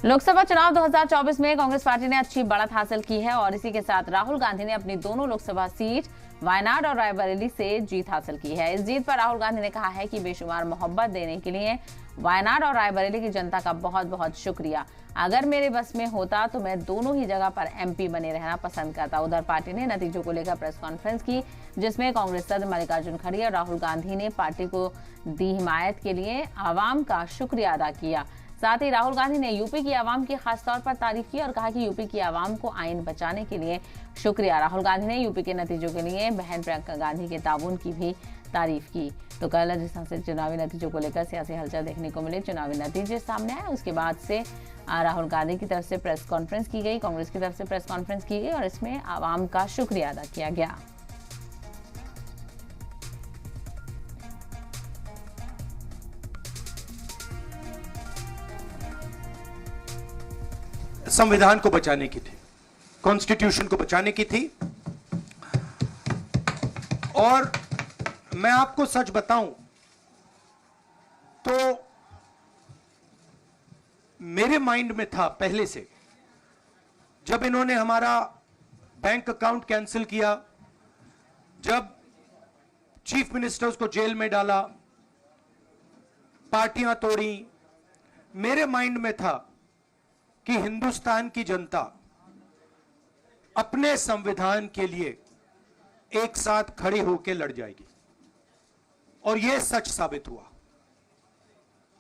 लोकसभा चुनाव 2024 में कांग्रेस पार्टी ने अच्छी बढ़त हासिल की है और इसी के साथ राहुल गांधी ने अपनी दोनों लोकसभा सीट वायनाड और रायबरेली से जीत हासिल की है। इस जीत पर राहुल गांधी ने कहा है कि बेशुमार मोहब्बत देने के लिए वायनाड और रायबरेली की जनता का बहुत बहुत शुक्रिया। अगर मेरे बस में होता तो मैं दोनों ही जगह पर एमपी बने रहना पसंद करता। उधर पार्टी ने नतीजों को लेकर प्रेस कॉन्फ्रेंस की, जिसमें कांग्रेस सदस्य मल्लिकार्जुन खड़गे और राहुल गांधी ने पार्टी को दी हिमायत के लिए आवाम का शुक्रिया अदा किया। साथ ही राहुल गांधी ने यूपी की आवाम की खासतौर पर तारीफ की और कहा कि यूपी की आवाम को आईन बचाने के लिए शुक्रिया। राहुल गांधी ने यूपी के नतीजों के लिए बहन प्रियंका गांधी के ताउन की भी तारीफ की। तो कल जिस तरह से चुनावी नतीजों को लेकर सियासी हलचल देखने को मिले, चुनावी नतीजे सामने आए, उसके बाद से राहुल गांधी की तरफ से प्रेस कॉन्फ्रेंस की गई, कांग्रेस की तरफ से प्रेस कॉन्फ्रेंस की गई और इसमें आवाम का शुक्रिया अदा किया गया। संविधान को बचाने की थी, कॉन्स्टिट्यूशन को बचाने की थी। और मैं आपको सच बताऊं तो मेरे माइंड में था पहले से, जब इन्होंने हमारा बैंक अकाउंट कैंसिल किया, जब चीफ मिनिस्टर्स को जेल में डाला, पार्टियां तोड़ी, मेरे माइंड में था कि हिंदुस्तान की जनता अपने संविधान के लिए एक साथ खड़ी होकर लड़ जाएगी और यह सच साबित हुआ।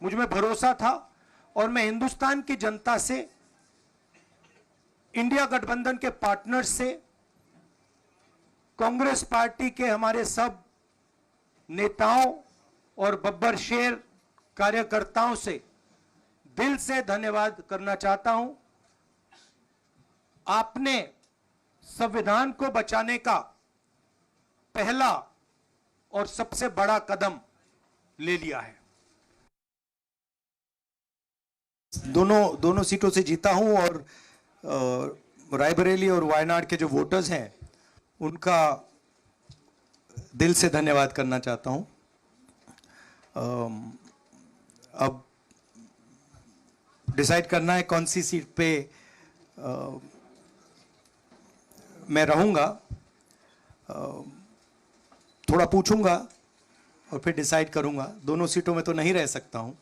मुझ में भरोसा था और मैं हिंदुस्तान की जनता से, इंडिया गठबंधन के पार्टनर्स से, कांग्रेस पार्टी के हमारे सब नेताओं और बब्बर शेर कार्यकर्ताओं से दिल से धन्यवाद करना चाहता हूं। आपने संविधान को बचाने का पहला और सबसे बड़ा कदम ले लिया है। दोनों सीटों से जीता हूं और रायबरेली और वायनाड के जो वोटर्स हैं उनका दिल से धन्यवाद करना चाहता हूं। अब डिसाइड करना है कौन सी सीट पे मैं रहूंगा, थोड़ा पूछूंगा और फिर डिसाइड करूंगा। दोनों सीटों में तो नहीं रह सकता हूं।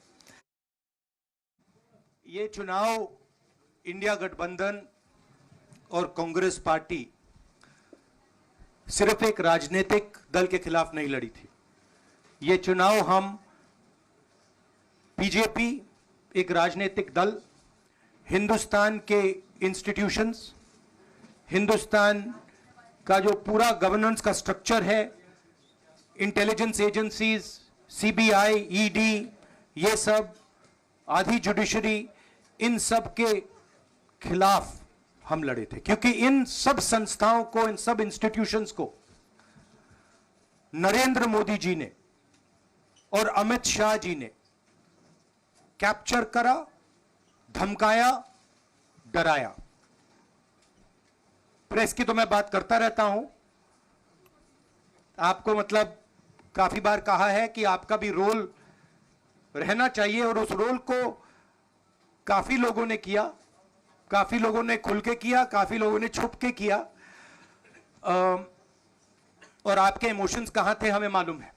ये चुनाव इंडिया गठबंधन और कांग्रेस पार्टी सिर्फ एक राजनीतिक दल के खिलाफ नहीं लड़ी थी। ये चुनाव हम बीजेपी, एक राजनीतिक दल, हिंदुस्तान के इंस्टीट्यूशंस, हिंदुस्तान का जो पूरा गवर्नेंस का स्ट्रक्चर है, इंटेलिजेंस एजेंसीज, सीबीआई, ईडी, ये सब, आधी जुडिशरी, इन सब के खिलाफ हम लड़े थे। क्योंकि इन सब संस्थाओं को, इन सब इंस्टीट्यूशंस को नरेंद्र मोदी जी ने और अमित शाह जी ने कैप्चर करा, धमकाया, डराया। प्रेस की तो मैं बात करता रहता हूं, आपको मतलब काफी बार कहा है कि आपका भी रोल रहना चाहिए और उस रोल को काफी लोगों ने किया, काफी लोगों ने खुल के किया, काफी लोगों ने छुप के किया। और आपके इमोशंस कहां थे हमें मालूम है।